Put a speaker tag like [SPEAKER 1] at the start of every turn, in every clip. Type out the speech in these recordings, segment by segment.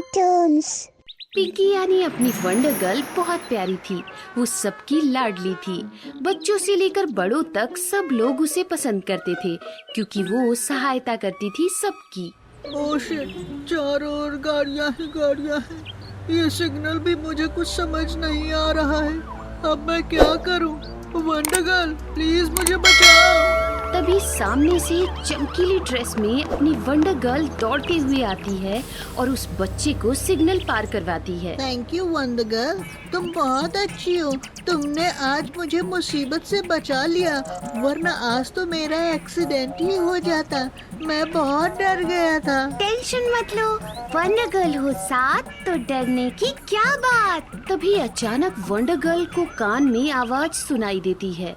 [SPEAKER 1] Cartoons.
[SPEAKER 2] Pinky यानी अपनी wonder girl बहुत प्यारी थी। वो सबकी लाडली थी। बच्चों से लेकर बड़ों तक सब लोग उसे पसंद करते थे क्योंकि वो सहायता करती थी सबकी।
[SPEAKER 3] ओह शिट, चारों ओर गाड़ियां ही गाड़ियां हैं। ये सिग्नल भी मुझे कुछ समझ नहीं आ रहा है। अब मैं क्या करूं? वंडर गर्ल, प्लीज मुझे बचाओ।
[SPEAKER 2] तभी सामने से चमकीली ड्रेस में अपनी वंडर गर्ल दौड़ते हुए आती है और उस बच्चे को सिग्नल पार करवाती है।
[SPEAKER 3] थैंक यू वंडर गर्ल, तुम बहुत अच्छी हो। तुमने आज मुझे मुसीबत से बचा लिया, वरना आज तो मेरा एक्सीडेंट ही हो जाता। मैं बहुत डर गया था।
[SPEAKER 1] टेंशन मत लो, वंडर गर्ल हो साथ तो डरने की क्या बात।
[SPEAKER 2] तभी अचानक वंडर गर्ल को कान में आवाज सुनाई देती है,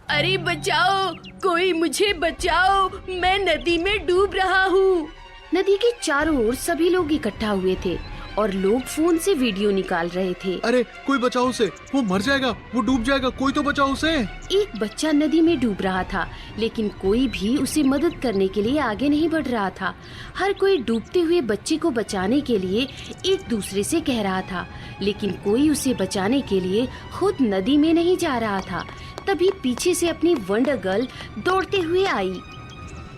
[SPEAKER 2] अरे बचाओ, कोई मुझे बचाओ, मैं नदी में डूब रहा हूँ। नदी के चारों ओर सभी लोग इकट्ठा हुए थे और लोग फोन से वीडियो निकाल रहे थे।
[SPEAKER 4] अरे कोई बचाओ उसे, वो मर जाएगा, वो डूब जाएगा, कोई तो बचाओ उसे।
[SPEAKER 2] एक बच्चा नदी में डूब रहा था, लेकिन कोई भी उसे मदद करने के लिए आगे नहीं बढ़ रहा था। हर कोई डूबते हुए बच्चे को बचाने के लिए एक दूसरे से कह रहा था, लेकिन कोई उसे बचाने के लिए खुद नदी में नहीं जा रहा था। तभी पीछे से अपनी वंडर गर्ल दौड़ते हुए आई।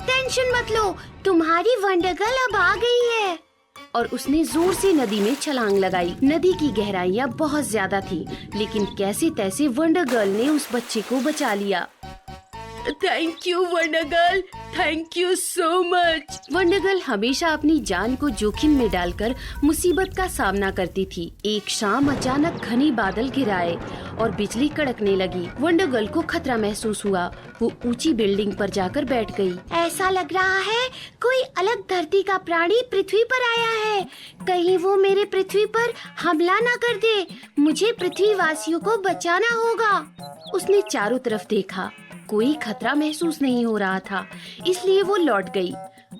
[SPEAKER 1] टेंशन मत लो, तुम्हारी वंडर गर्ल अब आ गई है।
[SPEAKER 2] और उसने जोर से नदी में छलांग लगाई। नदी की गहराइयाँ बहुत ज्यादा थी, लेकिन कैसे तैसे वंडर गर्ल ने उस बच्चे को बचा लिया। Thank you wonder girl, thank you so much. Wonder girl हमेशा अपनी जान को जोखिम में डालकर मुसीबत का सामना करती थी। एक शाम अचानक घने बादल घिराए और बिजली कड़कने लगी। वंडर गर्ल को खतरा महसूस हुआ। वो ऊंची बिल्डिंग पर जाकर बैठ गई।
[SPEAKER 1] ऐसा लग रहा है कोई अलग धरती का प्राणी पृथ्वी पर आया है। कहीं वो मेरे पृथ्वी पर हमला न कर दे। मुझे पृथ्वी वासियों को बचाना होगा।
[SPEAKER 2] उसने चारों तरफ देखा, कोई खतरा महसूस नहीं हो रहा था, इसलिए वो लौट गई।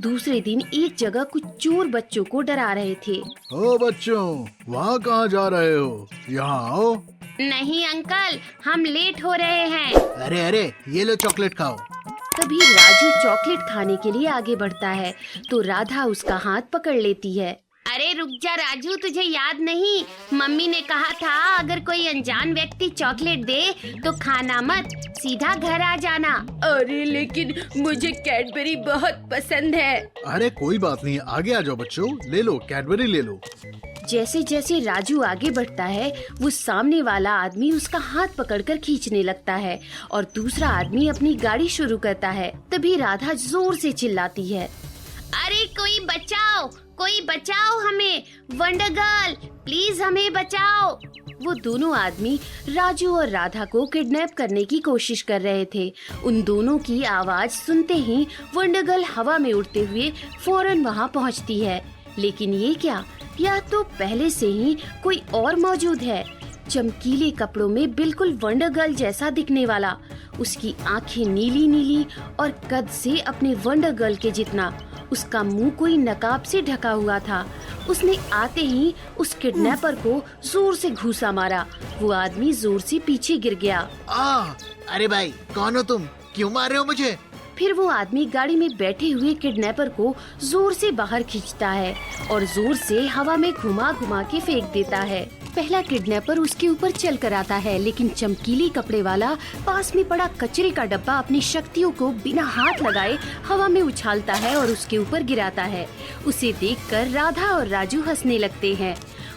[SPEAKER 2] दूसरे दिन एक जगह कुछ चोर बच्चों को डरा रहे थे।
[SPEAKER 4] ओ बच्चों, वहाँ कहाँ जा रहे हो? यहाँ आओ।
[SPEAKER 1] नहीं अंकल, हम लेट हो रहे हैं।
[SPEAKER 4] अरे अरे, ये लो चॉकलेट खाओ।
[SPEAKER 2] तभी राजू चॉकलेट खाने के लिए आगे बढ़ता है तो राधा उसका हाथ पकड़ लेती है।
[SPEAKER 1] अरे रुक जा राजू, तुझे याद नहीं, मम्मी ने कहा था अगर कोई अनजान व्यक्ति चॉकलेट दे तो खाना मत, सीधा घर आ जाना।
[SPEAKER 2] अरे लेकिन मुझे कैडबरी बहुत पसंद है।
[SPEAKER 4] अरे कोई बात नहीं, आगे आ जाओ बच्चों, ले लो कैडबरी ले लो।
[SPEAKER 2] जैसे जैसे राजू आगे बढ़ता है, वो सामने वाला आदमी उसका हाथ पकड़कर खींचने लगता है और दूसरा आदमी अपनी गाड़ी शुरू करता है। तभी राधा जोर से चिल्लाती है,
[SPEAKER 1] अरे कोई बचाओ हमें, वंडर गर्ल प्लीज हमें बचाओ।
[SPEAKER 2] वो दोनों आदमी राजू और राधा को किडनैप करने की कोशिश कर रहे थे। उन दोनों की आवाज सुनते ही वंडर गर्ल हवा में उड़ते हुए फौरन वहाँ पहुँचती है। लेकिन ये क्या, या तो पहले से ही कोई और मौजूद है। चमकीले कपड़ों में बिल्कुल वंडर गर्ल जैसा दिखने वाला, उसकी आंखें नीली नीली और कद से अपने वंडर गर्ल के जितना। उसका मुंह कोई नकाब से ढका हुआ था। उसने आते ही उस किडनैपर को जोर से घूंसा मारा। वो आदमी जोर से पीछे गिर गया।
[SPEAKER 4] अरे भाई, कौन हो तुम? क्यों मार रहे हो मुझे?
[SPEAKER 2] फिर वो आदमी गाड़ी में बैठे हुए किडनैपर को जोर से बाहर खींचता है और जोर से हवा में घुमा घुमा के फेंक देता है। पहला किडनैपर उसके ऊपर चल कर आता है, लेकिन चमकीली कपड़े वाला पास में पड़ा कचरे का डब्बा अपनी शक्तियों को बिना हाथ लगाए हवा में उछालता है और उसके ऊपर गिराता है। उसे देखकर राधा और राजू हंसने लगते हैं।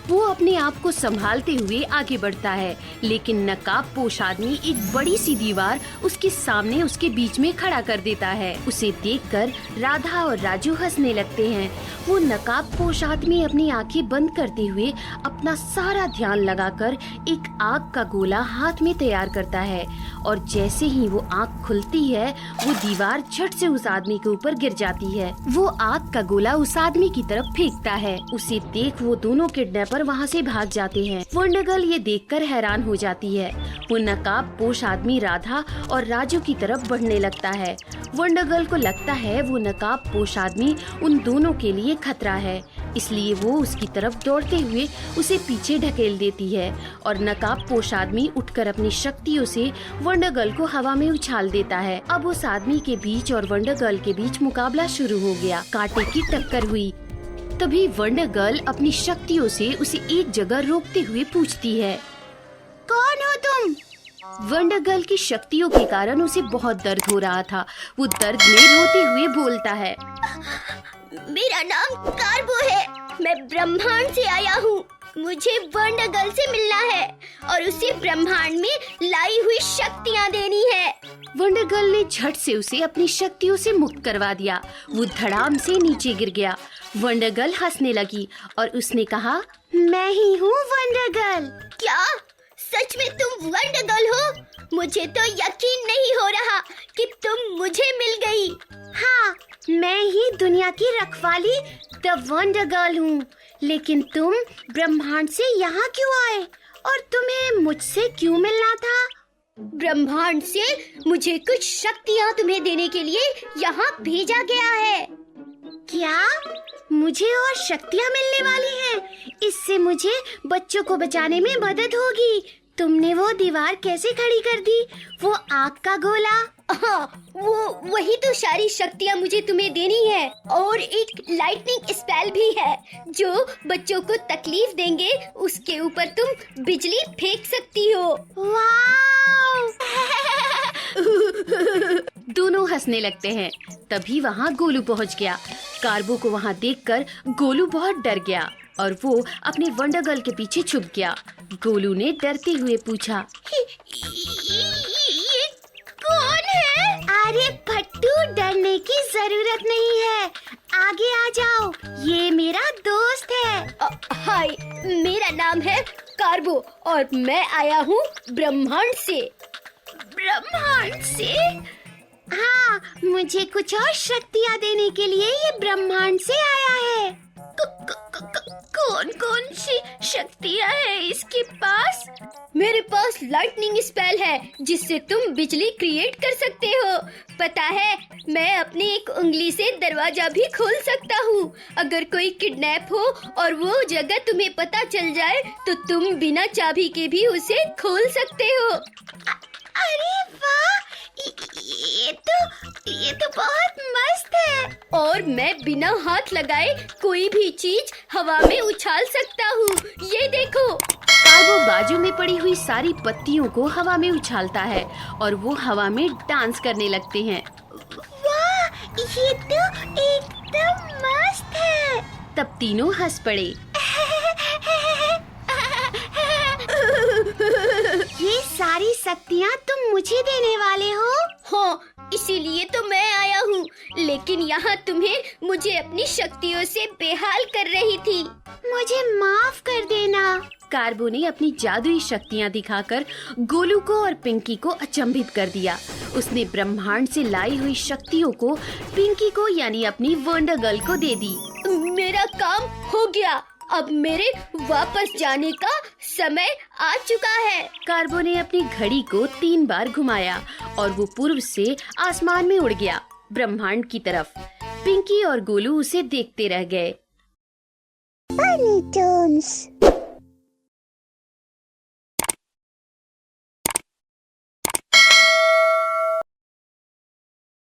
[SPEAKER 2] वो अपने आप को संभालते हुए आगे बढ़ता है, लेकिन नकाबपोश आदमी एक बड़ी सी दीवार उसके सामने उसके बीच में खड़ा कर देता है। उसे देखकर राधा और राजू हंसने लगते हैं। वो नकाबपोश आदमी अपनी आंखें बंद करते हुए अपना सारा ध्यान लगाकर एक आग का गोला हाथ में तैयार करता है और जैसे ही वो आग खुलती है, वो दीवार झट से उस आदमी के ऊपर गिर जाती है। वो आग का गोला उस आदमी की तरफ फेंकता है। उसे देख वो दोनों किडनैपर वहाँ से भाग जाते हैं। वंडर गर्ल ये देखकर हैरान हो जाती है। वो नकाबपोश आदमी राधा और राजू की तरफ बढ़ने लगता है। वंडर गर्ल को लगता है वो नकाबपोश आदमी उन दोनों के लिए खतरा है, इसलिए वो उसकी तरफ दौड़ते हुए उसे पीछे ढकेल देती है और नकाबपोश आदमी उठकर अपनी शक्तियों से वंडर गर्ल को हवा में उछाल देता है। अब उस आदमी के बीच और वंडर गर्ल के बीच मुकाबला शुरू हो गया। कांटे की टक्कर हुई। तभी वंडर गर्ल अपनी शक्तियों से उसे एक जगह रोकते हुए पूछती है,
[SPEAKER 1] कौन हो तुम?
[SPEAKER 2] वंडर गर्ल की शक्तियों के कारण उसे बहुत दर्द हो रहा था। वो दर्द में रोते हुए बोलता है,
[SPEAKER 1] मेरा नाम कार्बो है। मैं ब्रह्मांड से आया हूँ। मुझे वंडर गर्ल से मिलना है और उसे ब्रह्मांड में लाई हुई शक्तियाँ देनी है।
[SPEAKER 2] वंडर गर्ल ने झट से उसे अपनी शक्तियों से मुक्त करवा दिया। वो धड़ाम से नीचे गिर गया। वंडर गर्ल हंसने लगी और उसने कहा,
[SPEAKER 1] मैं ही हूँ वंडर गर्ल। क्या सच में तुम वंडर गर्ल हो? मुझे तो यकीन नहीं हो रहा कि तुम मुझे मिल गई। हाँ, मैं ही दुनिया की रखवाली द वंडर गर्ल हूँ। लेकिन तुम ब्रह्मांड से यहाँ क्यों आए और तुम्हें मुझसे क्यों मिलना था? ब्रह्मांड से मुझे कुछ शक्तियाँ तुम्हें देने के लिए यहाँ भेजा गया है। क्या मुझे और शक्तियाँ मिलने वाली हैं? इससे मुझे बच्चों को बचाने में मदद होगी। तुमने वो दीवार कैसे खड़ी कर दी? वो आग का गोला? हाँ, वही तो सारी शक्तियाँ मुझे तुम्हें देनी है। और एक लाइटनिंग स्पेल भी है जो बच्चों को तकलीफ देंगे उसके ऊपर तुम बिजली फेंक सकती हो। वाव!
[SPEAKER 2] दोनों हंसने लगते हैं। तभी वहाँ गोलू पहुँच गया। कार्बो को वहाँ देखकर गोलू बहुत डर गया और वो अपने वंडर गर्ल के पीछे छुप गया। गोलू ने डरते हुए पूछा,
[SPEAKER 1] ये कौन है? अरे फट्टू, डरने की जरूरत नहीं है। आगे आ जाओ, ये मेरा दोस्त है। हाय, मेरा नाम है कार्बो और मैं आया हूँ ब्रह्मांड से। ब्रह्मांड से? हाँ, मुझे कुछ और शक्तियाँ देने के लिए ये ब्रह्मांड से आया है। कौन कौन सी शक्तियाँ हैं इसके पास? मेरे पास लाइटनिंग स्पेल है जिससे तुम बिजली क्रिएट कर सकते हो। पता है, मैं अपनी एक उंगली से दरवाजा भी खोल सकता हूँ। अगर कोई किडनैप हो और वो जगह तुम्हें पता चल जाए तो तुम बिना चाबी के भी उसे खोल सकते हो। अरे वाह, ये तो बहुत मस्त है। और मैं बिना हाथ लगाए कोई भी चीज हवा में उछाल सकता हूँ। ये देखो।
[SPEAKER 2] कार्बो बाजू में पड़ी हुई सारी पत्तियों को हवा में उछालता है और वो हवा में डांस करने लगते हैं।
[SPEAKER 1] वाह, ये तो एकदम मस्त है।
[SPEAKER 2] तब तीनों हंस पड़े।
[SPEAKER 1] ये सारी शक्तियाँ तुम मुझे देने वाले हो? हाँ, इसीलिए तो मैं आया हूँ। लेकिन यहाँ तुम्हें मुझे अपनी शक्तियों से बेहाल कर रही थी। मुझे माफ कर देना।
[SPEAKER 2] कार्बो ने अपनी जादुई शक्तियाँ दिखाकर गोलू को और पिंकी को अचंभित कर दिया। उसने ब्रह्मांड से लाई हुई शक्तियों को पिंकी को यानी अपनी वंडर गर्ल को दे दी।
[SPEAKER 1] मेरा काम हो गया। अब मेरे वापस जाने का समय आ चुका है।
[SPEAKER 2] कार्बो ने अपनी घड़ी को 3 बार घुमाया और वो पूर्व से आसमान में उड़ गया, ब्रह्मांड की तरफ। पिंकी और गोलू उसे देखते रह गए।
[SPEAKER 1] Bunny Tunes।